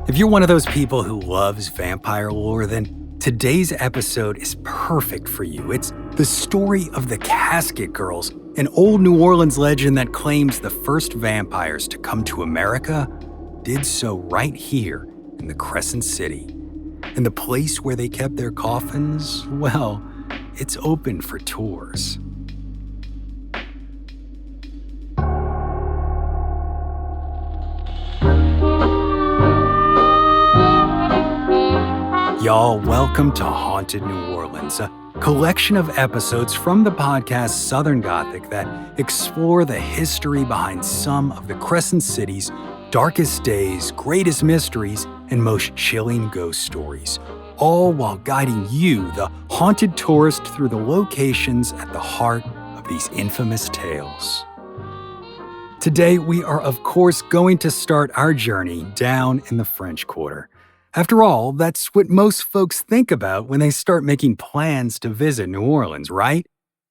If you're one of those people who loves vampire lore, then today's episode is perfect for you. It's the story of the Caskett Girls, an old New Orleans legend that claims the first vampires to come to America did so right here in the Crescent City. And the place where they kept their coffins, well, it's open for tours. Y'all, welcome to Haunted New Orleans, a collection of episodes from the podcast Southern Gothic that explore the history behind some of the Crescent City's darkest days, greatest mysteries, and most chilling ghost stories, all while guiding you, the haunted tourist, through the locations at the heart of these infamous tales. Today, we are of course going to start our journey down in the French Quarter. After all, that's what most folks think about when they start making plans to visit New Orleans, right?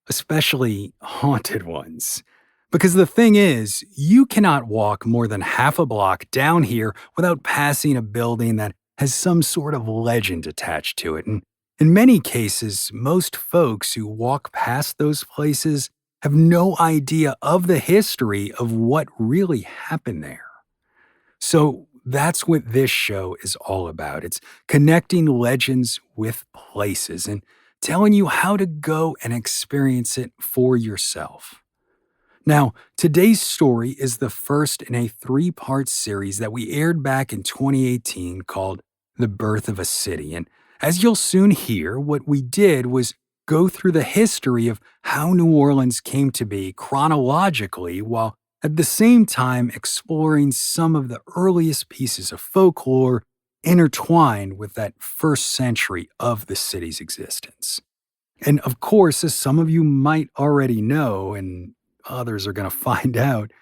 Especially haunted ones. Because the thing is, you cannot walk more than half a block down here without passing a building that has some sort of legend attached to it. And in many cases, most folks who walk past those places have no idea of the history of what really happened there. So that's what this show is all about. It's connecting legends with places and telling you how to go and experience it for yourself. Now, today's story is the first in a 3-part series that we aired back in 2018 called The Birth of a City. And as you'll soon hear, what we did was go through the history of how New Orleans came to be chronologically, while at the same time exploring some of the earliest pieces of folklore intertwined with that first century of the city's existence. And of course, as some of you might already know, and others are going to find out,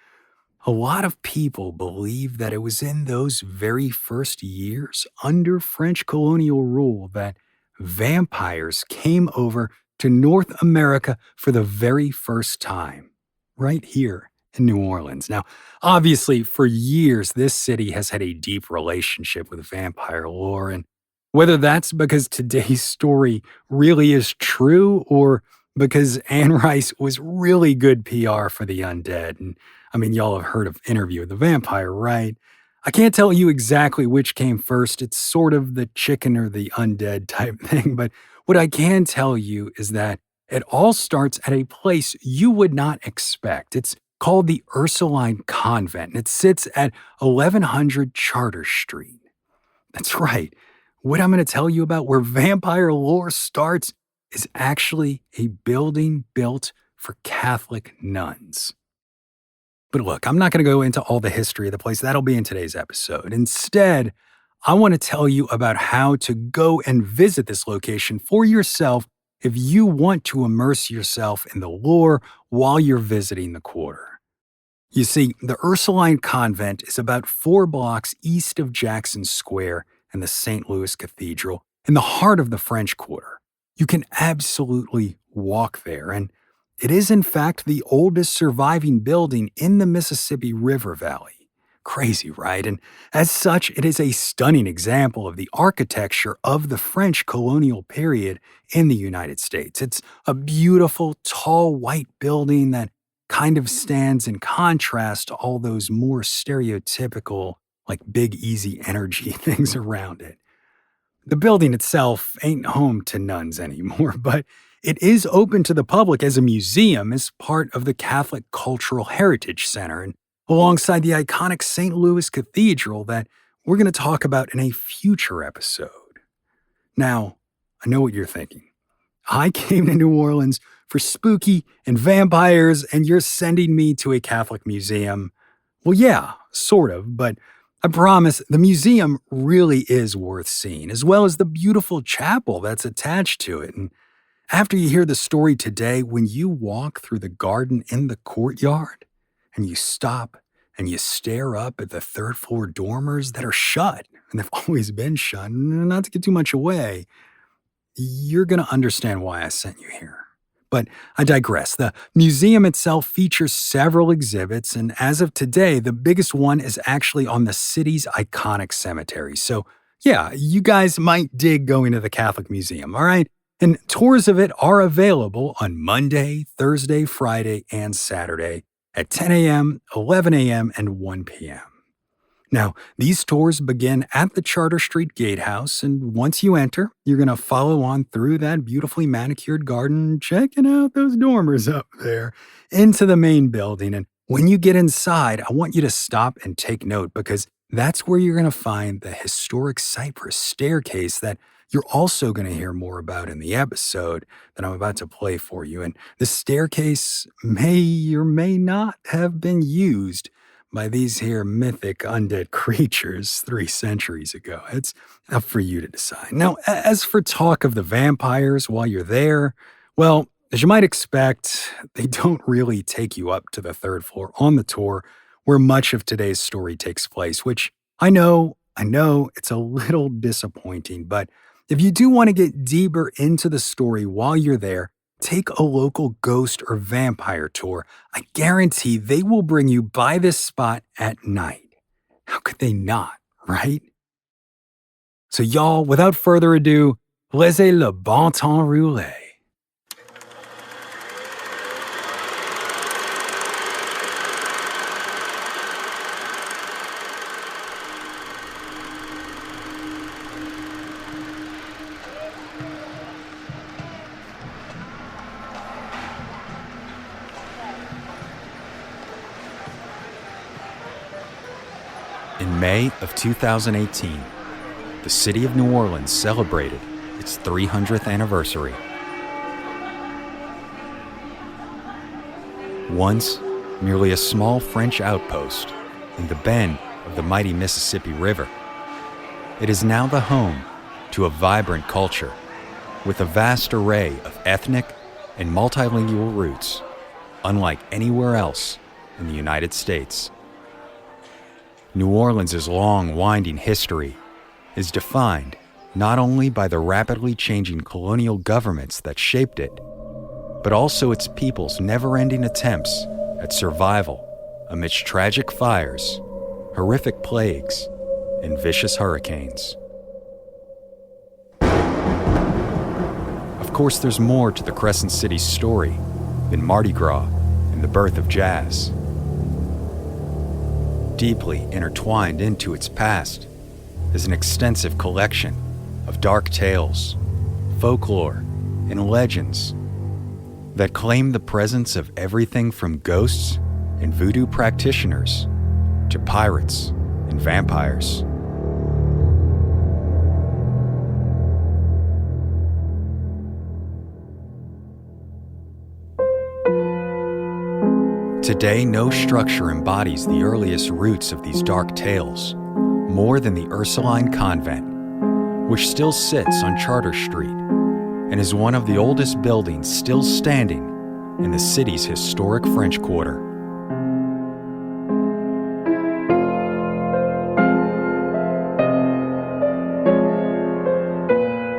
a lot of people believe that it was in those very first years under French colonial rule that vampires came over to North America for the very first time, right here in New Orleans. Now, obviously, for years, this city has had a deep relationship with vampire lore, and whether that's because today's story really is true or because Anne Rice was really good PR for the undead. And I mean, y'all have heard of Interview with the Vampire, right? I can't tell you exactly which came first. It's sort of the chicken or the undead type thing. But what I can tell you is that it all starts at a place you would not expect. It's called the Ursuline Convent, and it sits at 1100 Chartres Street. That's right. What I'm going to tell you about where vampire lore starts is actually a building built for Catholic nuns. But look, I'm not going to go into all the history of the place. That'll be in today's episode. Instead, I want to tell you about how to go and visit this location for yourself if you want to immerse yourself in the lore while you're visiting the quarter. You see, the Ursuline Convent is about 4 blocks east of Jackson Square and the St. Louis Cathedral, in the heart of the French Quarter. You can absolutely walk there, and it is in fact the oldest surviving building in the Mississippi River Valley. Crazy, right? And as such, it is a stunning example of the architecture of the French colonial period in the United States. It's a beautiful, tall, white building that kind of stands in contrast to all those more stereotypical, like big, easy energy things around it. The building itself ain't home to nuns anymore, but it is open to the public as a museum as part of the Catholic Cultural Heritage Center, and alongside the iconic St. Louis Cathedral that we're going to talk about in a future episode. Now, I know what you're thinking. I came to New Orleans for spooky and vampires, and you're sending me to a Catholic museum. Well, yeah, sort of, but I promise the museum really is worth seeing, as well as the beautiful chapel that's attached to it. And after you hear the story today, when you walk through the garden in the courtyard, and you stop and you stare up at the 3rd floor dormers that are shut, and they've always been shut, not to give too much away, you're going to understand why I sent you here. But I digress. The museum itself features several exhibits, and as of today, the biggest one is actually on the city's iconic cemetery. So, yeah, you guys might dig going to the Catholic Museum, all right? And tours of it are available on Monday, Thursday, Friday, and Saturday at 10 a.m., 11 a.m., and 1 p.m. Now, these tours begin at the Chartres Street Gatehouse, and once you enter, you're going to follow on through that beautifully manicured garden, checking out those dormers up there, into the main building. And when you get inside, I want you to stop and take note because that's where you're going to find the historic cypress staircase that you're also going to hear more about in the episode that I'm about to play for you. And the staircase may or may not have been used by these here mythic undead creatures 3 centuries ago. It's up for you to decide. Now, as for talk of the vampires while you're there, well, as you might expect, they don't really take you up to the 3rd floor on the tour where much of today's story takes place, which I know it's a little disappointing, but if you do want to get deeper into the story while you're there, take a local ghost or vampire tour. I guarantee they will bring you by this spot at night. How could they not, right? So y'all, without further ado, laissez le bon temps rouler. In May of 2018, the city of New Orleans celebrated its 300th anniversary. Once merely a small French outpost in the bend of the mighty Mississippi River, it is now the home to a vibrant culture with a vast array of ethnic and multilingual roots, unlike anywhere else in the United States. New Orleans' long, winding history is defined not only by the rapidly changing colonial governments that shaped it, but also its people's never-ending attempts at survival amidst tragic fires, horrific plagues, and vicious hurricanes. Of course, there's more to the Crescent City story than Mardi Gras and the birth of jazz. Deeply intertwined into its past is an extensive collection of dark tales, folklore, and legends that claim the presence of everything from ghosts and voodoo practitioners to pirates and vampires. Today, no structure embodies the earliest roots of these dark tales more than the Ursuline Convent, which still sits on Chartres Street and is one of the oldest buildings still standing in the city's historic French Quarter.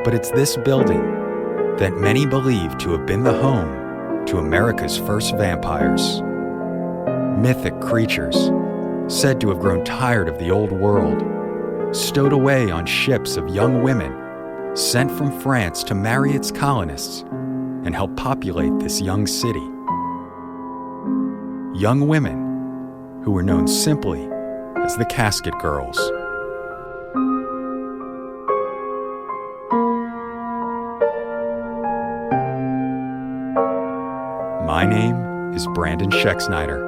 But it's this building that many believe to have been the home to America's first vampires. Mythic creatures, said to have grown tired of the old world, stowed away on ships of young women sent from France to marry its colonists and help populate this young city. Young women who were known simply as the Caskett Girls. My name is Brandon Schexnayder,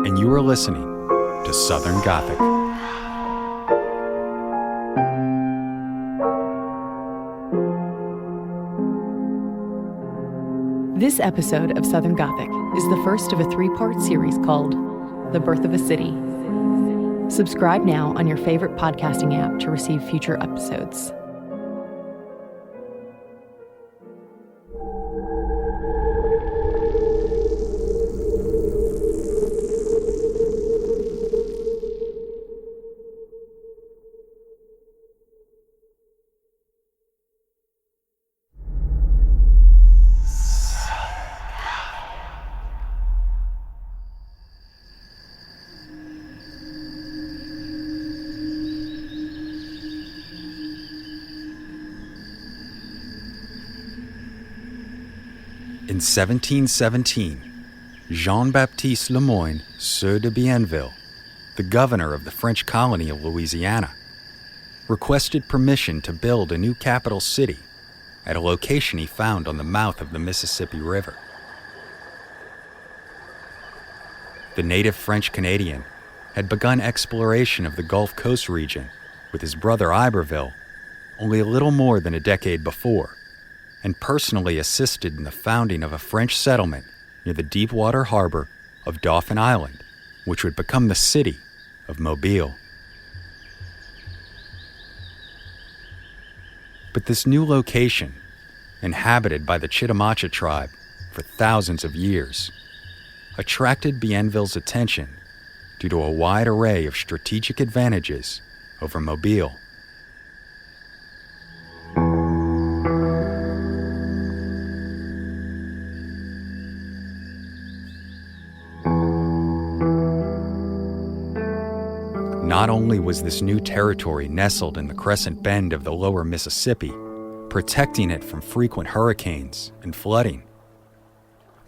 and you are listening to Southern Gothic. This episode of Southern Gothic is the first of a 3-part series called The Birth of a City. Subscribe now on your favorite podcasting app to receive future episodes. In 1717, Jean-Baptiste Le Moyne, Sieur de Bienville, the governor of the French colony of Louisiana, requested permission to build a new capital city at a location he found on the mouth of the Mississippi River. The native French Canadian had begun exploration of the Gulf Coast region with his brother Iberville only a little more than a decade before, and personally assisted in the founding of a French settlement near the deep-water harbor of Dauphin Island, which would become the city of Mobile. But this new location, inhabited by the Chitimacha tribe for thousands of years, attracted Bienville's attention due to a wide array of strategic advantages over Mobile. Not only was this new territory nestled in the crescent bend of the lower Mississippi, protecting it from frequent hurricanes and flooding,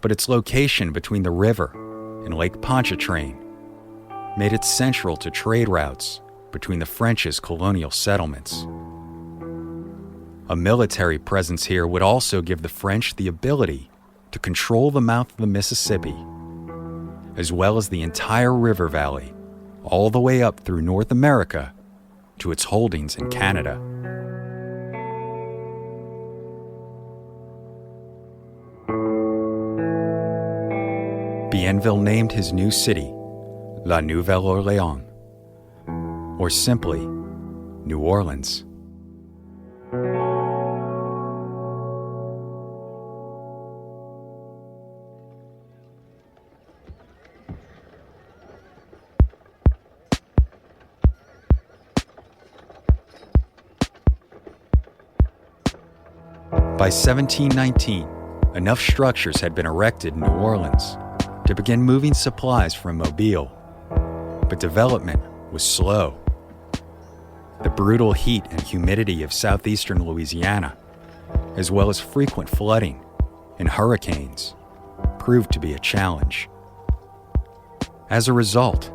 but its location between the river and Lake Pontchartrain made it central to trade routes between the French's colonial settlements. A military presence here would also give the French the ability to control the mouth of the Mississippi, as well as the entire river valley, all the way up through North America to its holdings in Canada. Bienville named his new city La Nouvelle-Orléans, or simply New Orleans. By 1719, enough structures had been erected in New Orleans to begin moving supplies from Mobile, but development was slow. The brutal heat and humidity of southeastern Louisiana, as well as frequent flooding and hurricanes, proved to be a challenge. As a result,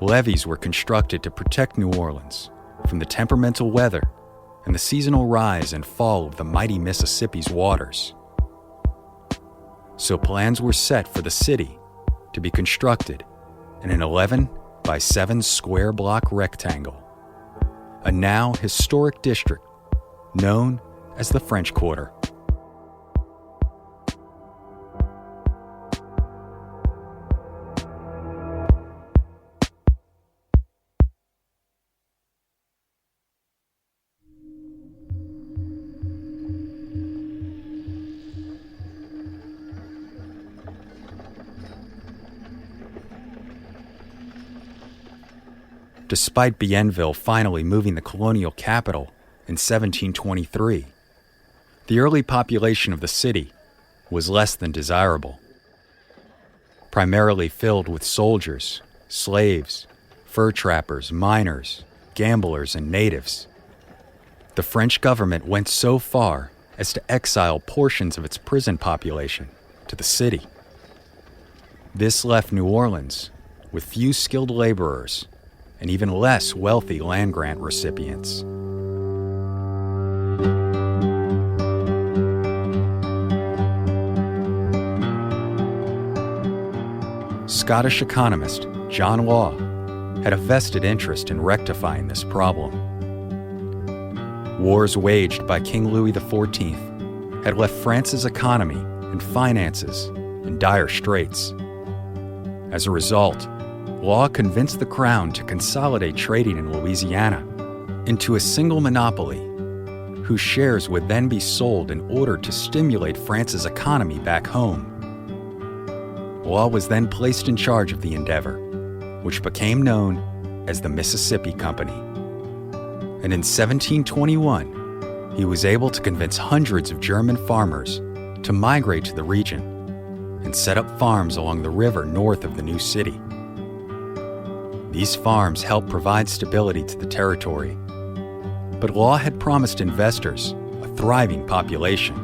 levees were constructed to protect New Orleans from the temperamental weather and the seasonal rise and fall of the mighty Mississippi's waters. So plans were set for the city to be constructed in an 11 by 7 square block rectangle, a now historic district known as the French Quarter. Despite Bienville finally moving the colonial capital in 1723, the early population of the city was less than desirable. Primarily filled with soldiers, slaves, fur trappers, miners, gamblers, and natives, the French government went so far as to exile portions of its prison population to the city. This left New Orleans with few skilled laborers and even less wealthy land-grant recipients. Scottish economist John Law had a vested interest in rectifying this problem. Wars waged by King Louis XIV had left France's economy and finances in dire straits. As a result, Law convinced the crown to consolidate trading in Louisiana into a single monopoly, whose shares would then be sold in order to stimulate France's economy back home. Law was then placed in charge of the endeavor, which became known as the Mississippi Company. And in 1721, he was able to convince hundreds of German farmers to migrate to the region and set up farms along the river north of the new city. These farms helped provide stability to the territory, but Law had promised investors a thriving population,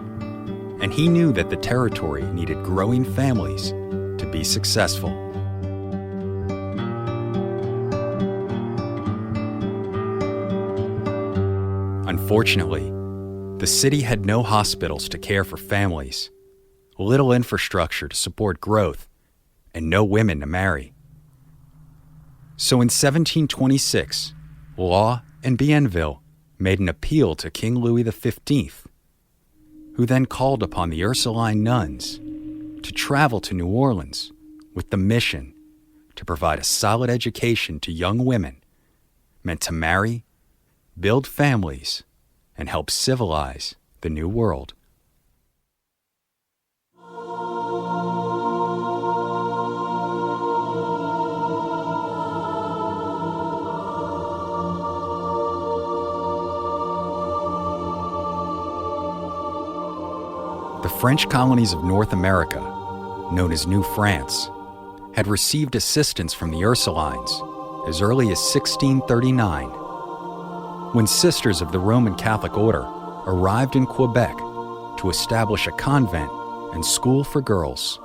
and he knew that the territory needed growing families to be successful. Unfortunately, the city had no hospitals to care for families, little infrastructure to support growth, and no women to marry. So in 1726, Law and Bienville made an appeal to King Louis XV, who then called upon the Ursuline nuns to travel to New Orleans with the mission to provide a solid education to young women meant to marry, build families, and help civilize the New World. The French colonies of North America, known as New France, had received assistance from the Ursulines as early as 1639, when Sisters of the Roman Catholic Order arrived in Quebec to establish a convent and school for girls.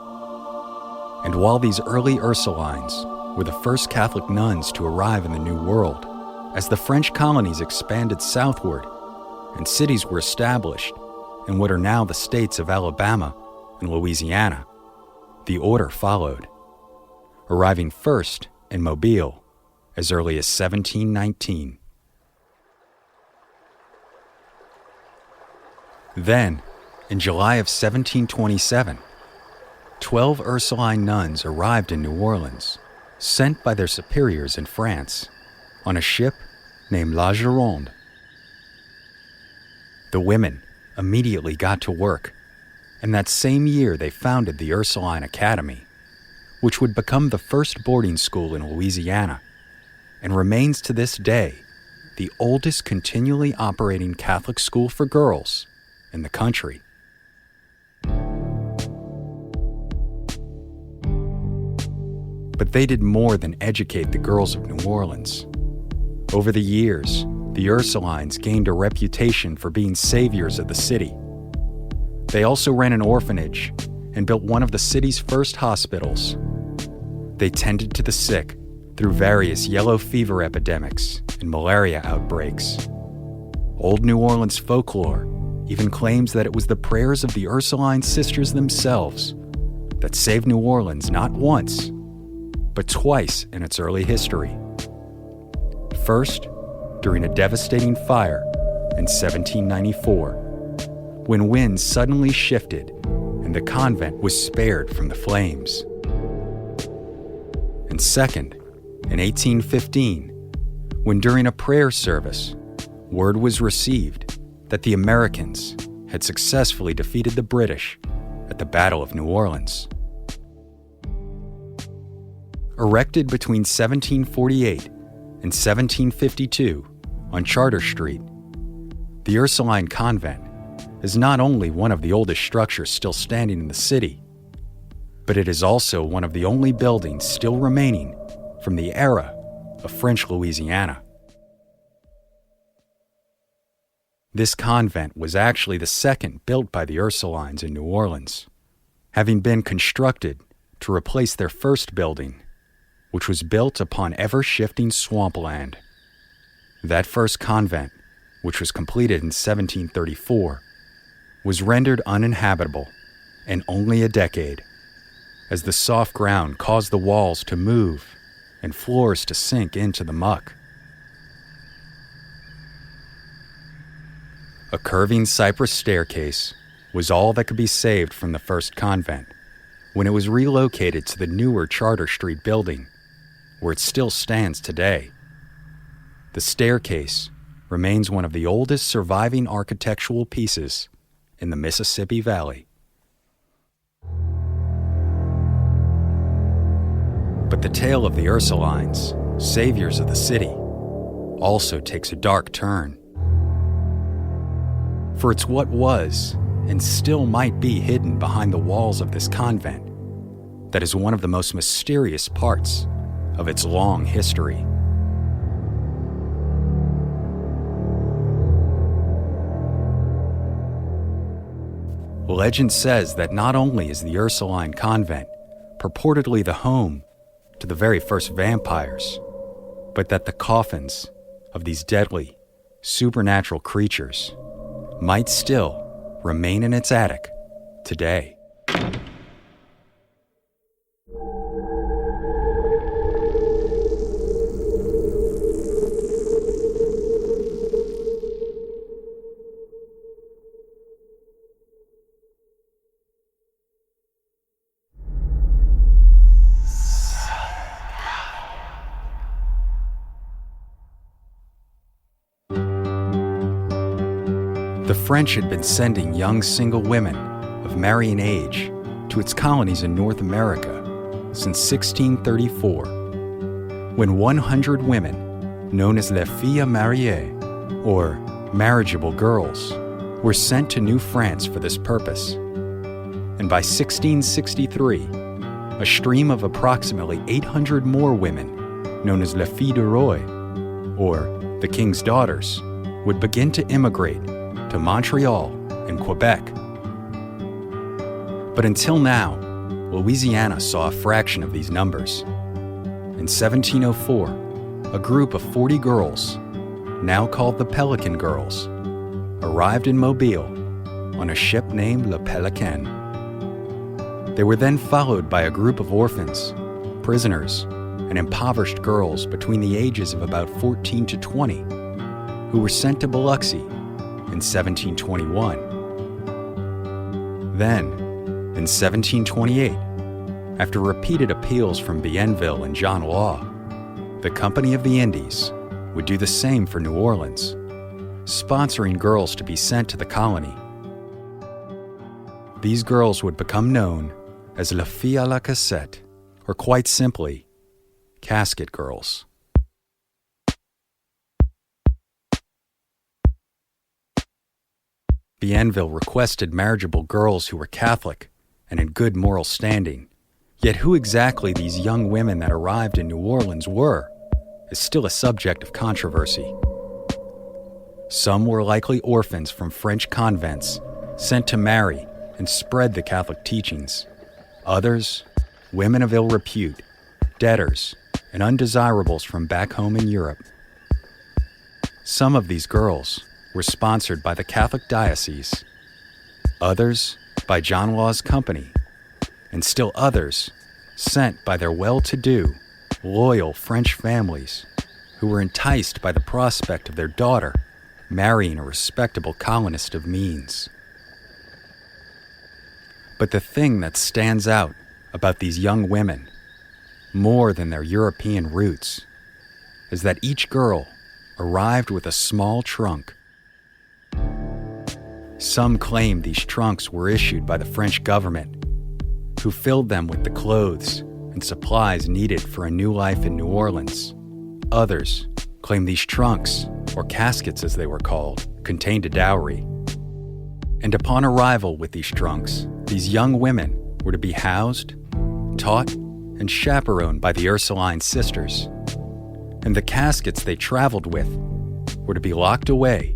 And while these early Ursulines were the first Catholic nuns to arrive in the New World, as the French colonies expanded southward and cities were established in what are now the states of Alabama and Louisiana, the order followed, arriving first in Mobile as early as 1719. Then, in July of 1727, 12 Ursuline nuns arrived in New Orleans, sent by their superiors in France, on a ship named La Gironde. The women immediately got to work, and that same year they founded the Ursuline Academy, which would become the first boarding school in Louisiana, and remains to this day the oldest continually operating Catholic school for girls in the country. But they did more than educate the girls of New Orleans. Over the years, the Ursulines gained a reputation for being saviors of the city. They also ran an orphanage and built one of the city's first hospitals. They tended to the sick through various yellow fever epidemics and malaria outbreaks. Old New Orleans folklore even claims that it was the prayers of the Ursuline sisters themselves that saved New Orleans not once, but twice in its early history. First, during a devastating fire in 1794, when winds suddenly shifted and the convent was spared from the flames. And second, in 1815, when during a prayer service, word was received that the Americans had successfully defeated the British at the Battle of New Orleans. Erected between 1748 and 1752 on Chartres Street, the Ursuline Convent is not only one of the oldest structures still standing in the city, but it is also one of the only buildings still remaining from the era of French Louisiana. This convent was actually the second built by the Ursulines in New Orleans, having been constructed to replace their first building, which was built upon ever-shifting swampland. That first convent, which was completed in 1734, was rendered uninhabitable in only a decade, as the soft ground caused the walls to move and floors to sink into the muck. A curving cypress staircase was all that could be saved from the first convent when it was relocated to the newer Chartres Street building, where it still stands today. The staircase remains one of the oldest surviving architectural pieces in the Mississippi Valley. But the tale of the Ursulines, saviors of the city, also takes a dark turn. For it's what was, and still might be, hidden behind the walls of this convent that is one of the most mysterious parts of its long history. Legend says that not only is the Ursuline Convent purportedly the home to the very first vampires, but that the coffins of these deadly, supernatural creatures might still remain in its attic today. The French had been sending young single women of marrying age to its colonies in North America since 1634, when 100 women, known as les filles mariées, or marriageable girls, were sent to New France for this purpose. And by 1663, a stream of approximately 800 more women, known as les filles du roi, or the King's Daughters, would begin to immigrate to Montreal and Quebec. But until now, Louisiana saw a fraction of these numbers. In 1704, a group of 40 girls, now called the Pelican Girls, arrived in Mobile on a ship named Le Pelican. They were then followed by a group of orphans, prisoners, and impoverished girls between the ages of about 14 to 20, who were sent to Biloxi in 1721. Then, in 1728, after repeated appeals from Bienville and John Law, the Company of the Indies would do the same for New Orleans, sponsoring girls to be sent to the colony. These girls would become known as Les Filles à la Cassette, or quite simply, Caskett Girls. Bienville requested marriageable girls who were Catholic and in good moral standing, yet who exactly these young women that arrived in New Orleans were is still a subject of controversy. Some were likely orphans from French convents sent to marry and spread the Catholic teachings. Others, women of ill repute, debtors, and undesirables from back home in Europe. Some of these girls were sponsored by the Catholic diocese, others by John Law's company, and still others sent by their well-to-do, loyal French families who were enticed by the prospect of their daughter marrying a respectable colonist of means. But the thing that stands out about these young women, more than their European roots, is that each girl arrived with a small trunk. Some claim these trunks were issued by the French government, who filled them with the clothes and supplies needed for a new life in New Orleans. Others claim these trunks, or caskets as they were called, contained a dowry. And upon arrival with these trunks, these young women were to be housed, taught, and chaperoned by the Ursuline Sisters. And the caskets they traveled with were to be locked away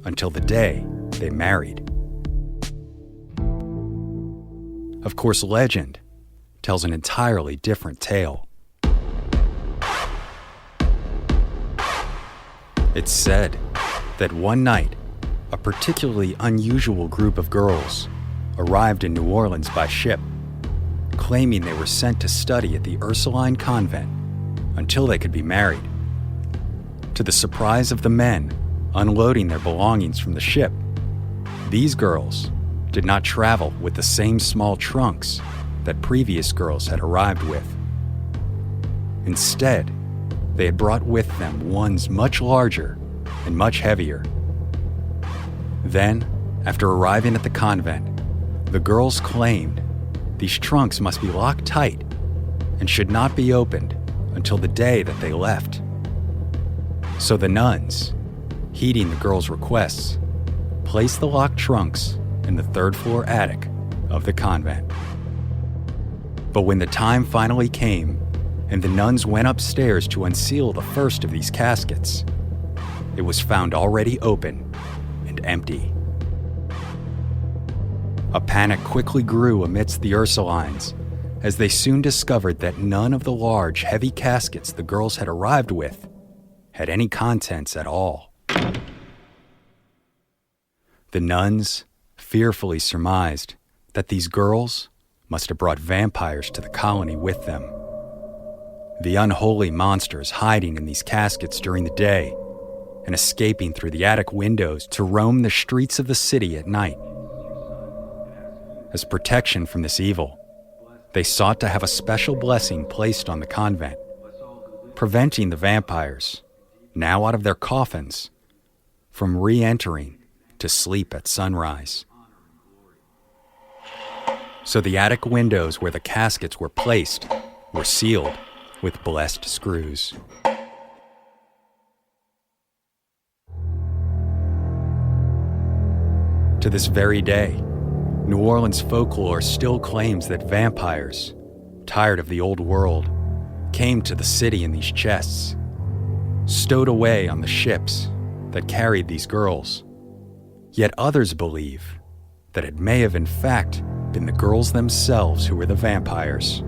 until the day they married. Of course, legend tells an entirely different tale. It's said that one night, a particularly unusual group of girls arrived in New Orleans by ship, claiming they were sent to study at the Ursuline Convent until they could be married. To the surprise of the men unloading their belongings from the ship, these girls did not travel with the same small trunks that previous girls had arrived with. Instead, they had brought with them ones much larger and much heavier. Then, after arriving at the convent, the girls claimed these trunks must be locked tight and should not be opened until the day that they left. So the nuns, heeding the girls' requests, placed the locked trunks in the third-floor attic of the convent. But when the time finally came and the nuns went upstairs to unseal the first of these caskets, it was found already open and empty. A panic quickly grew amidst the Ursulines, as they soon discovered that none of the large, heavy caskets the girls had arrived with had any contents at all. The nuns fearfully surmised that these girls must have brought vampires to the colony with them. The unholy monsters hiding in these caskets during the day and escaping through the attic windows to roam the streets of the city at night. As protection from this evil, they sought to have a special blessing placed on the convent, preventing the vampires, now out of their coffins, from re-entering to sleep at sunrise. So the attic windows where the caskets were placed were sealed with blessed screws. To this very day, New Orleans folklore still claims that vampires, tired of the old world, came to the city in these chests, stowed away on the ships that carried these girls. Yet others believe that it may have in fact been the girls themselves who were the vampires.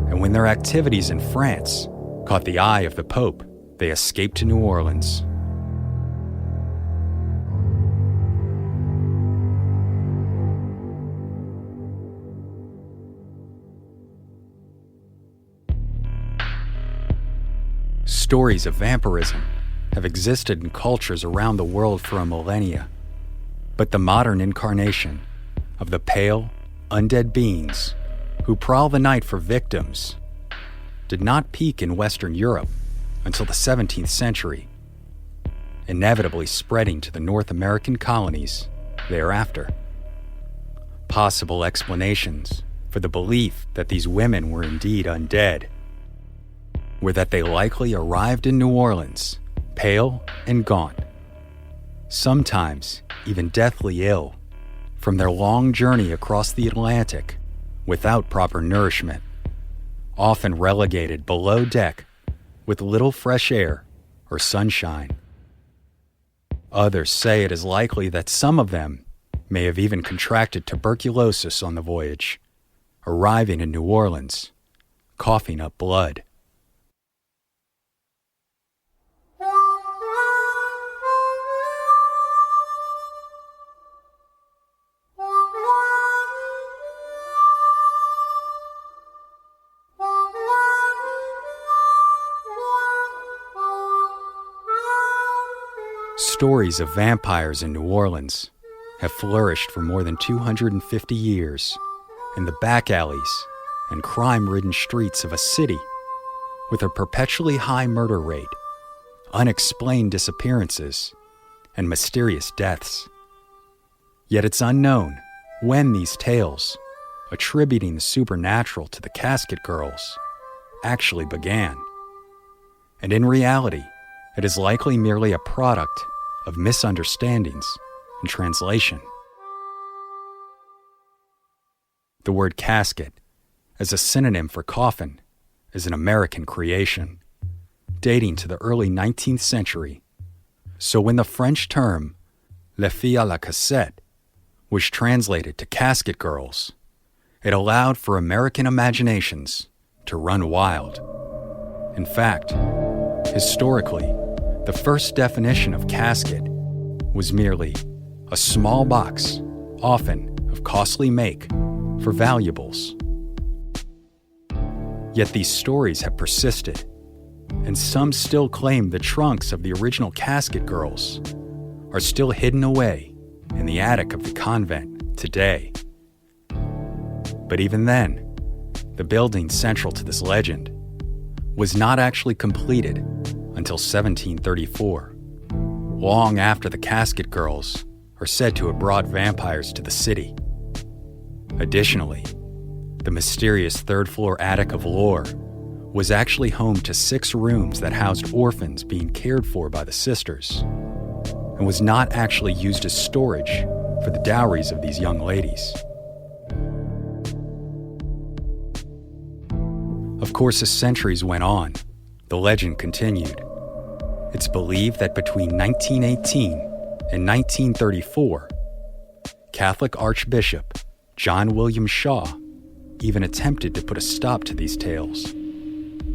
And when their activities in France caught the eye of the Pope, they escaped to New Orleans. Stories of vampirism have existed in cultures around the world for a millennia, but the modern incarnation of the pale, undead beings who prowl the night for victims did not peak in Western Europe until the 17th century, inevitably spreading to the North American colonies thereafter. Possible explanations for the belief that these women were indeed undead were that they likely arrived in New Orleans, pale and gaunt, sometimes even deathly ill, from their long journey across the Atlantic without proper nourishment, often relegated below deck with little fresh air or sunshine. Others say it is likely that some of them may have even contracted tuberculosis on the voyage, arriving in New Orleans, coughing up blood. Stories of vampires in New Orleans have flourished for more than 250 years in the back alleys and crime-ridden streets of a city with a perpetually high murder rate, unexplained disappearances, and mysterious deaths. Yet it's unknown when these tales, attributing the supernatural to the Caskett Girls, actually began. And in reality, it is likely merely a product of misunderstandings and translation. The word casket, as a synonym for coffin, is an American creation, dating to the early 19th century. So when the French term "les filles à la cassette" was translated to Caskett Girls, it allowed for American imaginations to run wild. In fact, historically, the first definition of casket was merely a small box, often of costly make, for valuables. Yet these stories have persisted, and some still claim the trunks of the original Caskett Girls are still hidden away in the attic of the convent today. But even then, the building central to this legend was not actually completed until 1734, long after the Caskett Girls are said to have brought vampires to the city. Additionally, the mysterious third-floor attic of lore was actually home to 6 rooms that housed orphans being cared for by the sisters, and was not actually used as storage for the dowries of these young ladies. Of course, as centuries went on, the legend continued. It's believed that between 1918 and 1934, Catholic Archbishop John William Shaw even attempted to put a stop to these tales,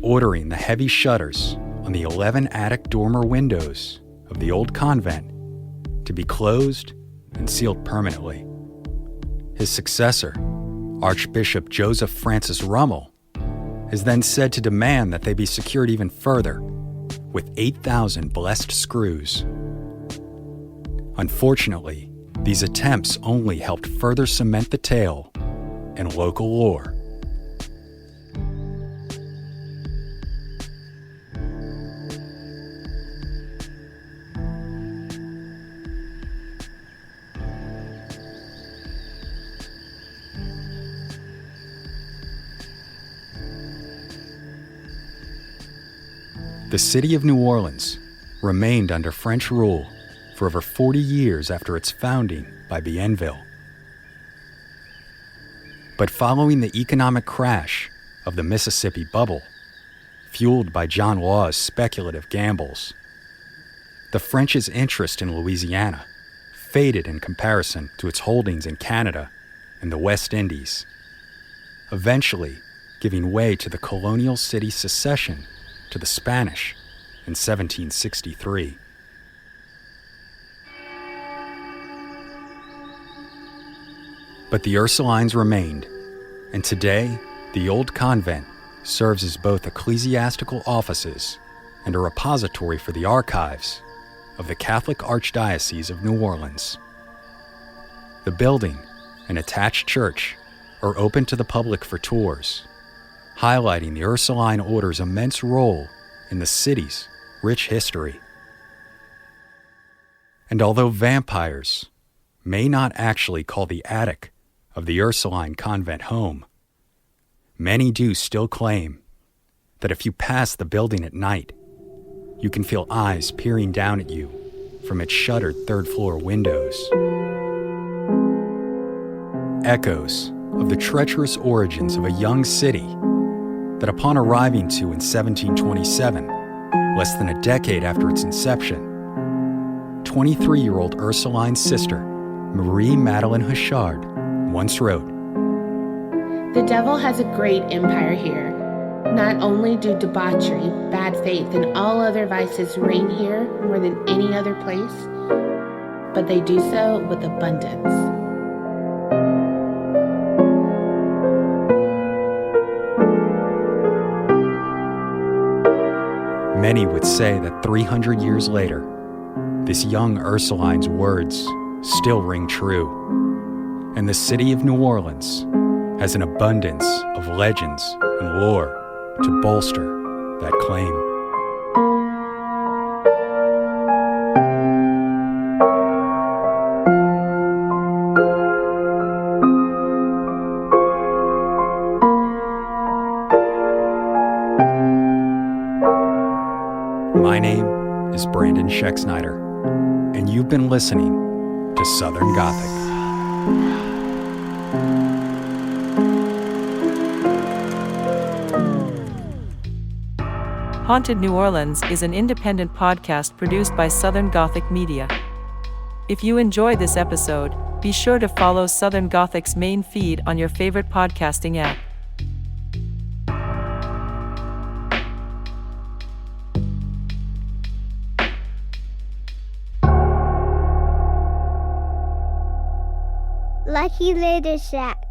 ordering the heavy shutters on the 11 attic dormer windows of the old convent to be closed and sealed permanently. His successor, Archbishop Joseph Francis Rummel, is then said to demand that they be secured even further with 8,000 blessed screws. Unfortunately, these attempts only helped further cement the tale in local lore. The city of New Orleans remained under French rule for over 40 years after its founding by Bienville. But following the economic crash of the Mississippi bubble, fueled by John Law's speculative gambles, the French's interest in Louisiana faded in comparison to its holdings in Canada and the West Indies, eventually giving way to the colonial city secession to the Spanish in 1763. But the Ursulines remained, and today the old convent serves as both ecclesiastical offices and a repository for the archives of the Catholic Archdiocese of New Orleans. The building and attached church are open to the public for tours, highlighting the Ursuline Order's immense role in the city's rich history. And although vampires may not actually call the attic of the Ursuline Convent home, many do still claim that if you pass the building at night, you can feel eyes peering down at you from its shuttered third-floor windows. Echoes of the treacherous origins of a young city that upon arriving to in 1727, less than a decade after its inception, 23-year-old Ursuline's sister, Marie Madeleine Huchard, once wrote, "The devil has a great empire here. Not only do debauchery, bad faith, and all other vices reign here more than any other place, but they do so with abundance." Many would say that 300 years later, this young Ursuline's words still ring true, and the city of New Orleans has an abundance of legends and lore to bolster that claim. My name is Brandon Scheck-Snyder, and you've been listening to Southern Gothic. Haunted New Orleans is an independent podcast produced by Southern Gothic Media. If you enjoy this episode, be sure to follow Southern Gothic's main feed on your favorite podcasting app. Lucky Little Shack.